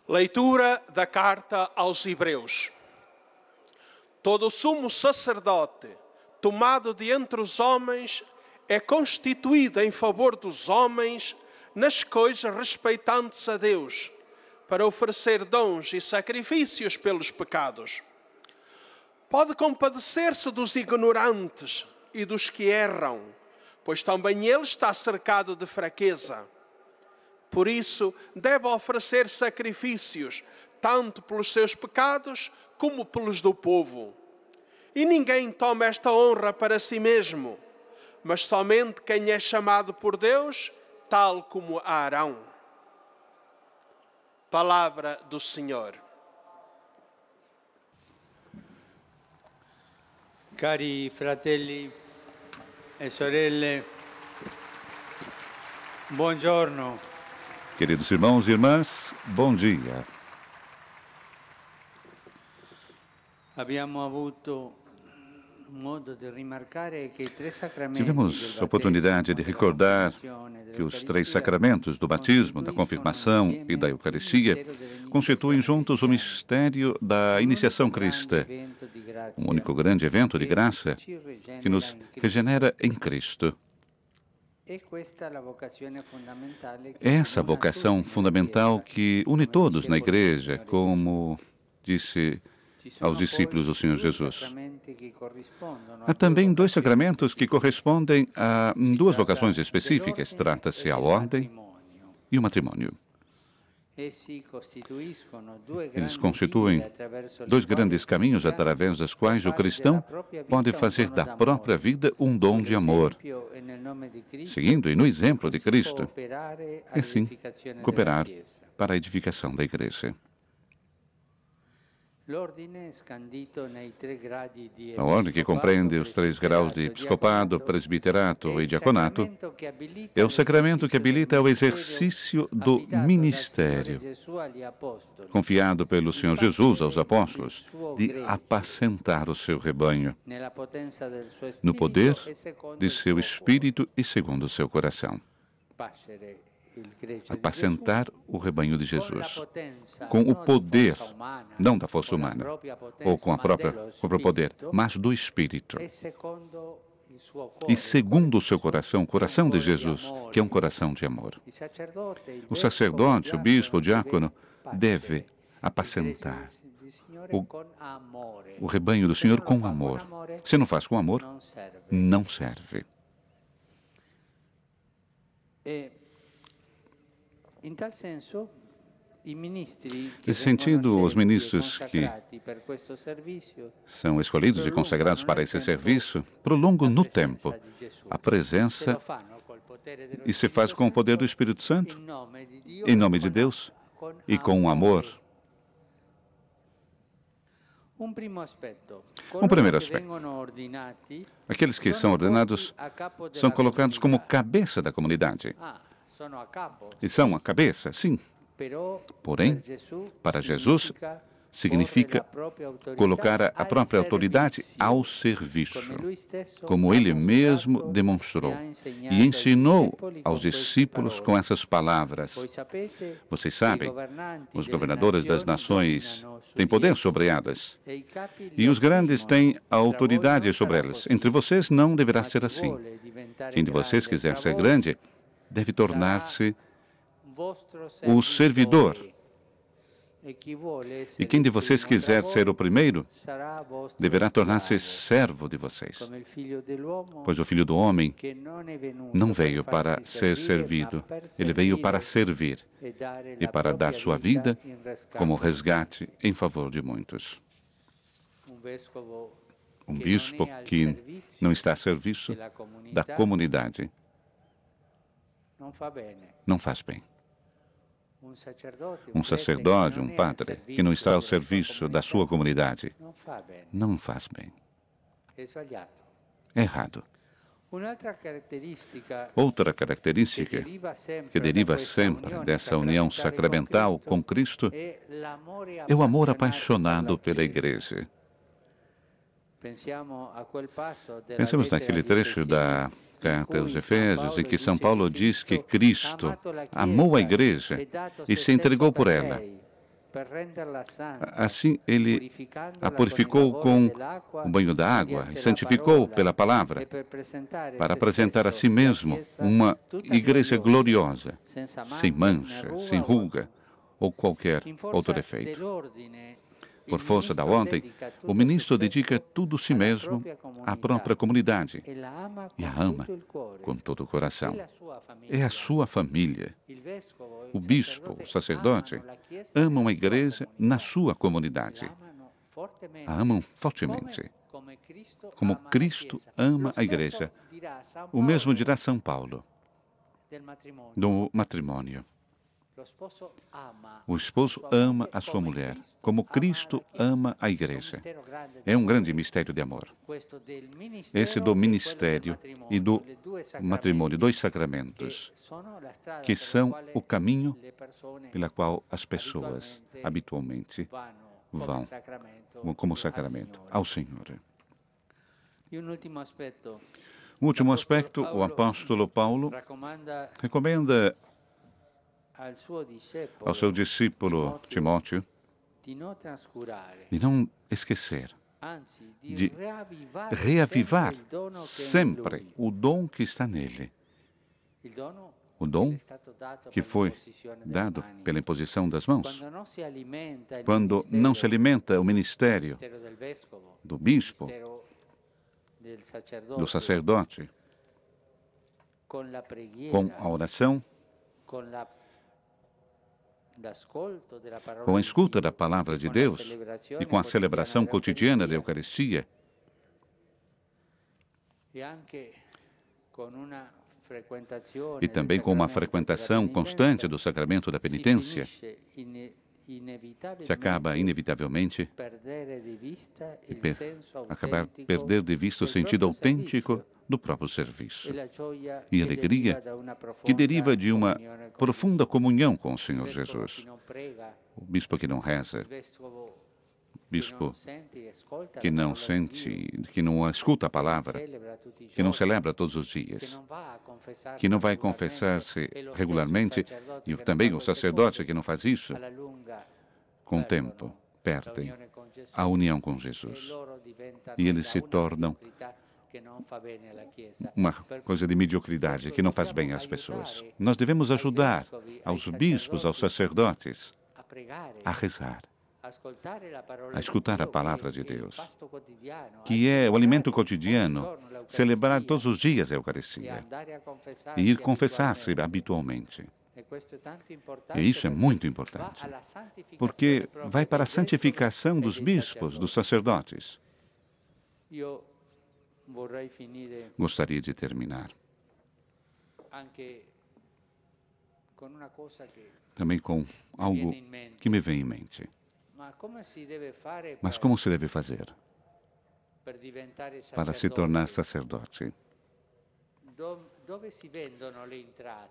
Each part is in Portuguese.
Leitura da carta aos Hebreus. Todo sumo sacerdote, tomado de entre os homens, é constituído em favor dos homens nas coisas respeitantes a Deus, para oferecer dons e sacrifícios pelos pecados. Pode compadecer-se dos ignorantes e dos que erram, pois também ele está cercado de fraqueza. Por isso, deve oferecer sacrifícios, tanto pelos seus pecados como pelos do povo. E ninguém toma esta honra para si mesmo, mas somente quem é chamado por Deus, tal como Arão. Palavra do Senhor. Cari fratelli e sorelle, buongiorno. Queridos irmãos e irmãs, bom dia. Tivemos a oportunidade de recordar que os três sacramentos do batismo, da confirmação e da Eucaristia constituem juntos o mistério da iniciação cristã, um único grande evento de graça que nos regenera em Cristo. Essa vocação fundamental que une todos na Igreja, como disse aos discípulos do Senhor Jesus. Há também dois sacramentos que correspondem a duas vocações específicas. Trata-se a ordem e o matrimônio. Eles constituem dois grandes caminhos através dos quais o cristão pode fazer da própria vida um dom de amor, seguindo e no exemplo de Cristo, e assim cooperar para a edificação da Igreja. A ordem, que compreende os 3 graus de episcopado, presbiterato e diaconato, é o sacramento que habilita o exercício do ministério, confiado pelo Senhor Jesus aos apóstolos, de apacentar o seu rebanho, no poder de seu Espírito e segundo o seu coração. Apacentar o rebanho de Jesus, com o poder, não da força humana, ou com o próprio poder, mas do Espírito. E segundo o seu coração, o coração de Jesus, que é um coração de amor. O sacerdote, o bispo, o diácono, deve apacentar o rebanho do Senhor com amor. Se não faz com amor, não serve. Nesse sentido, os ministros que são escolhidos e consagrados para esse serviço prolongam no tempo a presença e se faz com o poder do Espírito Santo, em nome de Deus e com o amor. Um primeiro aspecto. Aqueles que são ordenados são colocados como cabeça da comunidade. E são a cabeça, sim. Porém, para Jesus, significa colocar a própria autoridade ao serviço, como ele mesmo demonstrou e ensinou aos discípulos com essas palavras. Vocês sabem, os governadores das nações têm poder sobre elas, e os grandes têm autoridade sobre elas. Entre vocês não deverá ser assim. Quem de vocês quiser ser grande, deve tornar-se o servidor. E quem de vocês quiser ser o primeiro, deverá tornar-se servo de vocês. Pois o Filho do Homem não veio para ser servido, ele veio para servir e para dar sua vida como resgate em favor de muitos. Um bispo que não está a serviço da comunidade não faz bem. Um sacerdote, um padre, que não está ao serviço da sua comunidade, não faz bem. É errado. Outra característica que deriva sempre dessa união sacramental com Cristo é o amor apaixonado pela Igreja. Pensemos naquele trecho da carta aos Efésios, em que São Paulo diz que Cristo amou a Igreja e se entregou por ela. Assim, ele a purificou com o banho da água e santificou pela palavra para apresentar a si mesmo uma igreja gloriosa, sem mancha, sem ruga ou qualquer outro defeito. Por força da ordem, o ministro dedica tudo si mesmo à própria comunidade e a ama com todo o coração. É a sua família. O bispo, o sacerdote, amam a igreja na sua comunidade. A amam fortemente, como Cristo ama a igreja. O mesmo dirá São Paulo do matrimônio. O esposo ama a sua mulher, como Cristo ama a igreja. É um grande mistério de amor. Esse do ministério e do matrimônio, dois sacramentos, que são o caminho pela qual as pessoas habitualmente vão como sacramento ao Senhor. O último aspecto, o apóstolo Paulo recomenda ao seu discípulo Timóteo de não esquecer, de reavivar sempre o dom que está nele. O dom que foi dado pela imposição das mãos. Quando não se alimenta o ministério do bispo, do sacerdote, com a oração, com a escuta da palavra de Deus e com a celebração cotidiana da Eucaristia, e também com uma frequentação constante do sacramento da penitência, se acaba inevitavelmente acabar perder de vista o sentido autêntico do próprio serviço e alegria que deriva de uma profunda comunhão com o Senhor Jesus. O bispo que não reza, o bispo que não sente, que não escuta a palavra, que não celebra todos os dias, que não vai confessar-se regularmente, e também o sacerdote que não faz isso, com o tempo, perdem a união com Jesus. E eles se tornam uma coisa de mediocridade que não faz bem às pessoas. Nós devemos ajudar aos bispos, aos sacerdotes, a rezar, a escutar a palavra de Deus, que é o alimento cotidiano, celebrar todos os dias a Eucaristia e ir confessar-se habitualmente. E isso é muito importante, porque vai para a santificação dos bispos, dos sacerdotes. Gostaria de terminar também com algo que me vem em mente. Mas como se deve fazer para se tornar sacerdote?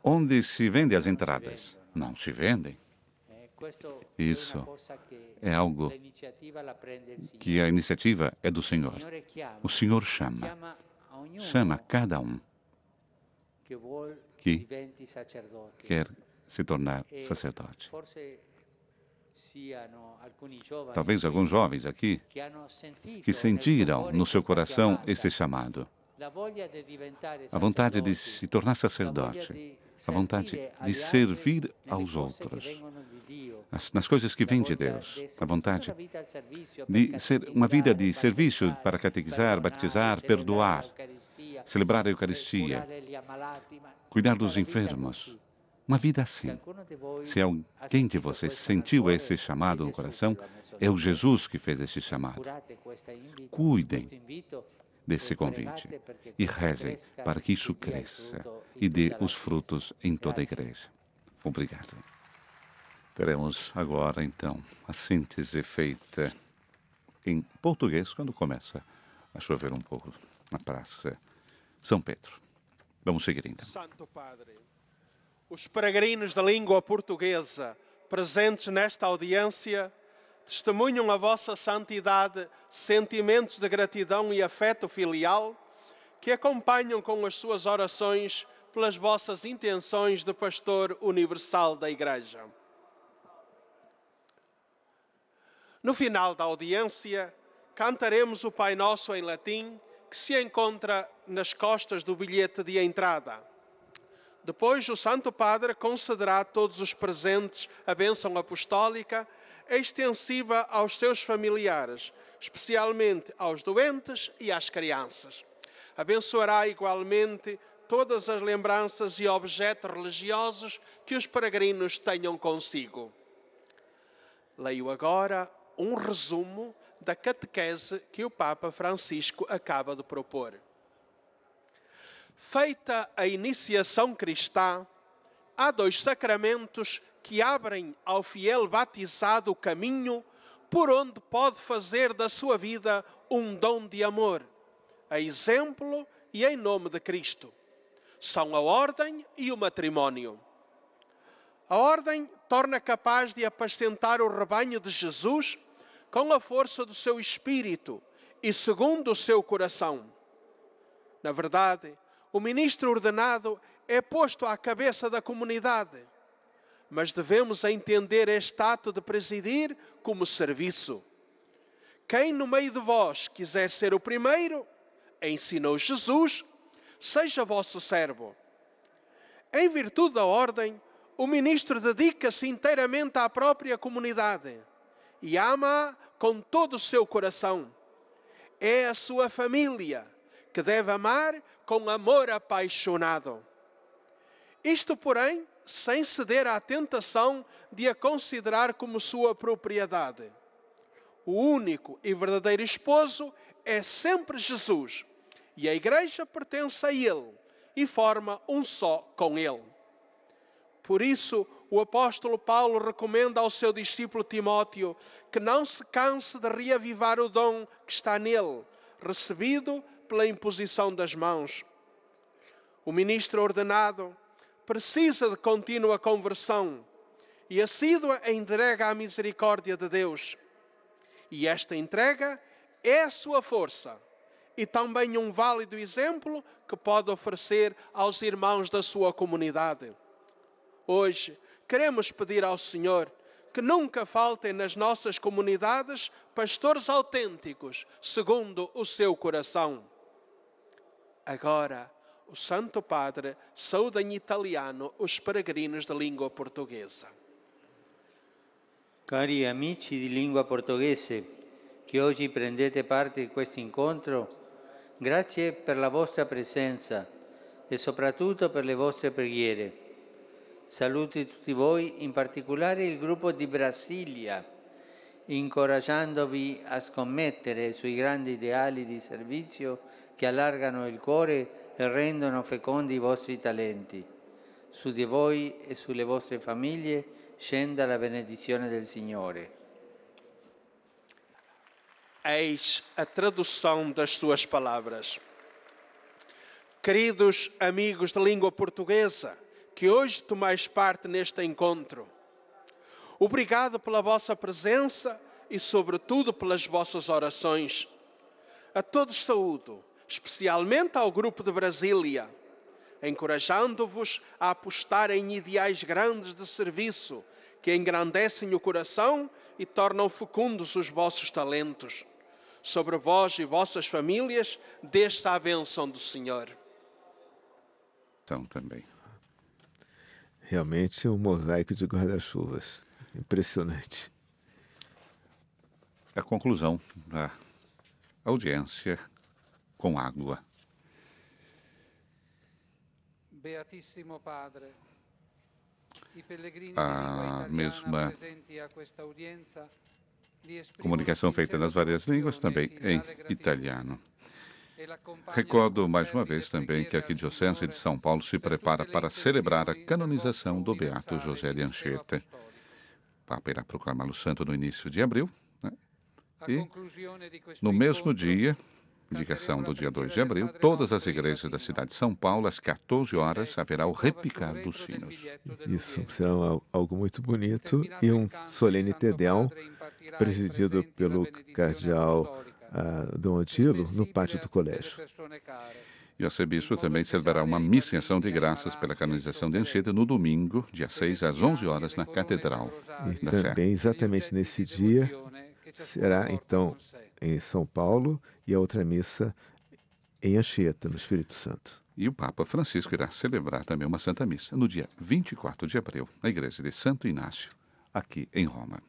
Onde se vende as entradas? Não se vendem. Isso é algo que a iniciativa é do Senhor. O Senhor chama cada um que quer se tornar sacerdote. Talvez alguns jovens aqui que sentiram no seu coração este chamado. A vontade de se tornar sacerdote, a vontade de servir aos outros, nas coisas que vêm de Deus, a vontade de ser uma vida de serviço para catequizar, batizar, perdoar, celebrar a Eucaristia, cuidar dos enfermos. Uma vida assim. Se alguém de vocês sentiu esse chamado no coração, é o Jesus que fez esse chamado. Cuidem desse convite e rezem para que isso cresça e dê os frutos em toda a igreja. Obrigado. Teremos agora, então, a síntese feita em português quando começa a chover um pouco na Praça São Pedro. Vamos seguir, então. Santo Padre, os peregrinos da língua portuguesa presentes nesta audiência testemunham a vossa santidade, sentimentos de gratidão e afeto filial que acompanham com as suas orações pelas vossas intenções de pastor universal da Igreja. No final da audiência, cantaremos o Pai Nosso em latim, que se encontra nas costas do bilhete de entrada. Depois, o Santo Padre concederá a todos os presentes a bênção apostólica, extensiva aos seus familiares, especialmente aos doentes e às crianças. Abençoará igualmente todas as lembranças e objetos religiosos que os peregrinos tenham consigo. Leio agora um resumo da catequese que o Papa Francisco acaba de propor. Feita a iniciação cristã, há 2 sacramentos que abrem ao fiel batizado o caminho por onde pode fazer da sua vida um dom de amor, a exemplo e em nome de Cristo. São a ordem e o matrimónio. A ordem torna capaz de apacentar o rebanho de Jesus com a força do seu espírito e segundo o seu coração. Na verdade, o ministro ordenado é posto à cabeça da comunidade, mas devemos entender este ato de presidir como serviço. Quem no meio de vós quiser ser o primeiro, ensinou Jesus, seja vosso servo. Em virtude da ordem, o ministro dedica-se inteiramente à própria comunidade e ama-a com todo o seu coração. É a sua família que deve amar com amor apaixonado. Isto, porém, sem ceder à tentação de a considerar como sua propriedade. O único e verdadeiro esposo é sempre Jesus, e a Igreja pertence a Ele e forma um só com Ele. Por isso, o apóstolo Paulo recomenda ao seu discípulo Timóteo que não se canse de reavivar o dom que está nele, recebido pela imposição das mãos. O ministro ordenado precisa de contínua conversão e assídua entrega à misericórdia de Deus. E esta entrega é a sua força e também um válido exemplo que pode oferecer aos irmãos da sua comunidade. Hoje, queremos pedir ao Senhor que nunca faltem nas nossas comunidades pastores autênticos, segundo o seu coração. Agora, o Santo Padre saúda em italiano os peregrinos de língua portuguesa. Cari amici di lingua portoghese, che oggi prendete parte in questo incontro, grazie per la vostra presenza e soprattutto per le vostre preghiere. Saluto tutti voi, in particolare il gruppo di Brasilia, incoraggiandovi a scommettere sui grandi ideali di servizio che allargano il cuore e rendono fecondi i vostri talenti. Su di voi e sulle vostre famiglie scenda la benedizione del Signore. Eis a tradução das suas palavras. Queridos amigos de língua portuguesa, que hoje tomais parte neste encontro, obrigado pela vossa presença e, sobretudo, pelas vossas orações. A todos saúdo, especialmente ao grupo de Brasília, encorajando-vos a apostar em ideais grandes de serviço que engrandecem o coração e tornam fecundos os vossos talentos. Sobre vós e vossas famílias, desça a bênção do Senhor. Então, também. Realmente um mosaico de guarda-chuvas. Impressionante. A conclusão da audiência com água. Beatissimo Padre, a mesma comunicação feita nas várias línguas, também em italiano. Recordo mais uma vez também que a Arquidiocese de São Paulo se prepara para celebrar a canonização do Beato José de Anchieta. O Papa irá proclamá-lo santo no início de abril, né? E no mesmo dia, indicação do dia 2 de abril, todas as igrejas da cidade de São Paulo, às 14 horas, haverá o repicar dos sinos. Isso será algo muito bonito e um solene Te Deum presidido pelo cardeal Dom Odilo no pátio do colégio. E o arcebispo também celebrará uma missa em ação de graças pela canonização de Anchieta no domingo, dia 6, às 11 horas, na Catedral E da também, Sé. exatamente nesse dia, será então em São Paulo e a outra missa em Anchieta, no Espírito Santo. E o Papa Francisco irá celebrar também uma Santa Missa no dia 24 de abril, na igreja de Santo Inácio, aqui em Roma.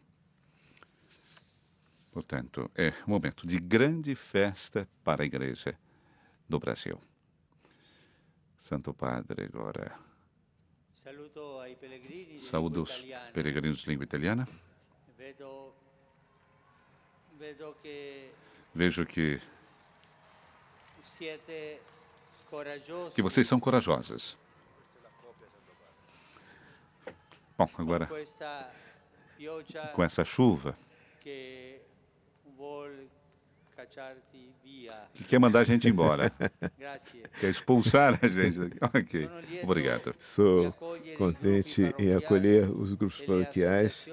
Portanto, é um momento de grande festa para a igreja do Brasil. Santo Padre, agora. Saúdo os peregrinos de língua italiana. Vejo que vocês são corajosas. Bom, agora, com essa chuva, que quer mandar a gente embora. Quer expulsar a gente daqui. Ok, obrigado. Sou contente em acolher os grupos paroquiais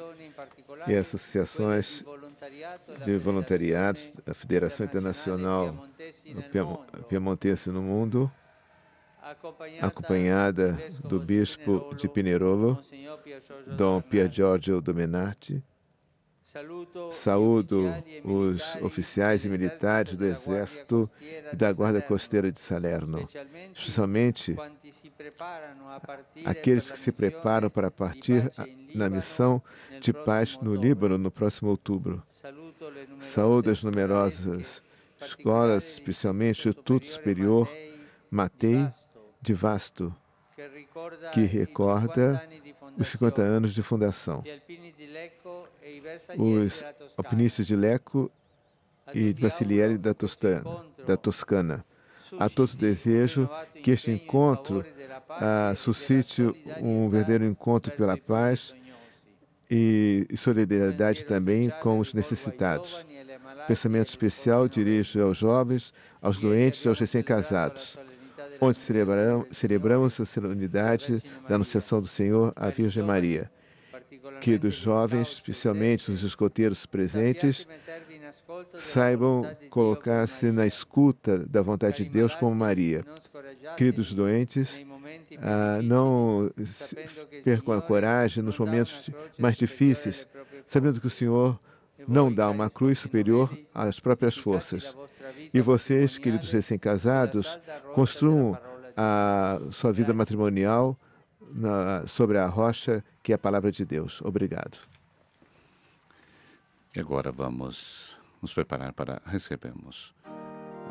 e associações de voluntariados, a Federação Internacional Piemontense no Mundo, acompanhada do Bispo de Pinerolo, Dom Pier Giorgio Domenati. Saúdo os oficiais e militares do Exército e da Guarda Costeira de Salerno, especialmente aqueles que se preparam para partir na missão de paz no Líbano no próximo outubro. Saúdo as numerosas escolas, especialmente o Instituto Superior Matei de Vasto, que recorda os 50 anos de fundação. Os alpinistas de Lecco e de Basilieri da Toscana. A todos desejo que este encontro suscite um verdadeiro encontro pela paz e solidariedade também com os necessitados. Pensamento especial dirijo aos jovens, aos doentes e aos recém-casados, onde celebramos a solenidade da Anunciação do Senhor à Virgem Maria. Que dos jovens, especialmente os escoteiros presentes, saibam colocar-se na escuta da vontade de Deus como Maria. Queridos doentes, não percam a coragem nos momentos mais difíceis, sabendo que o Senhor não dá uma cruz superior às próprias forças. E vocês, queridos recém-casados, construam a sua vida matrimonial sobre a rocha que é a palavra de Deus. Obrigado. E agora vamos nos preparar para recebermos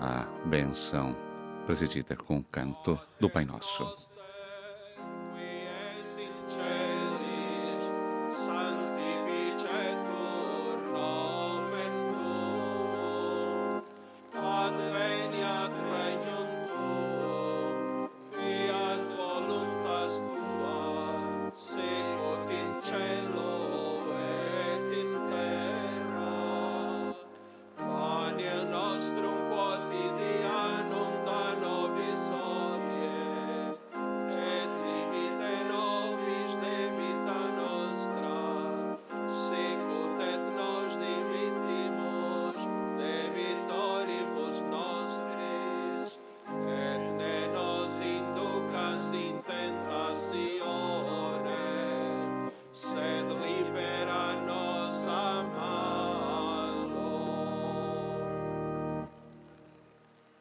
a bênção presidida com o canto do Pai Nosso.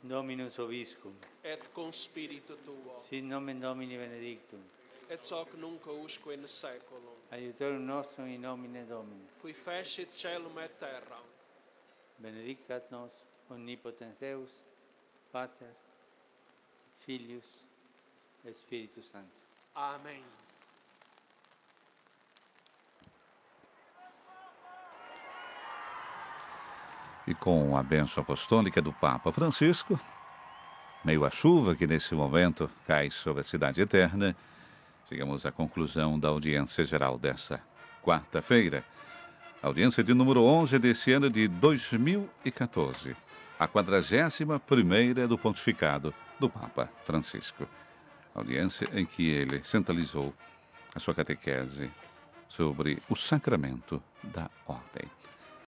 Dominus Obiscum, et cum spiritu tuo, sit nomen Domini benedictum, et hoc nunc usque in saeculum, aiutorium nostrum in nomine Domini, qui fecit caelum et terram. Benedicat nos omnipotens Deus, Pater, Filius et Spiritus Sanctus. Amém. E com a bênção apostólica do Papa Francisco, meio à chuva que nesse momento cai sobre a cidade eterna, chegamos à conclusão da audiência geral desta quarta-feira. Audiência de número 11 desse ano de 2014. A 41ª do pontificado do Papa Francisco. Audiência em que ele centralizou a sua catequese sobre o sacramento da ordem.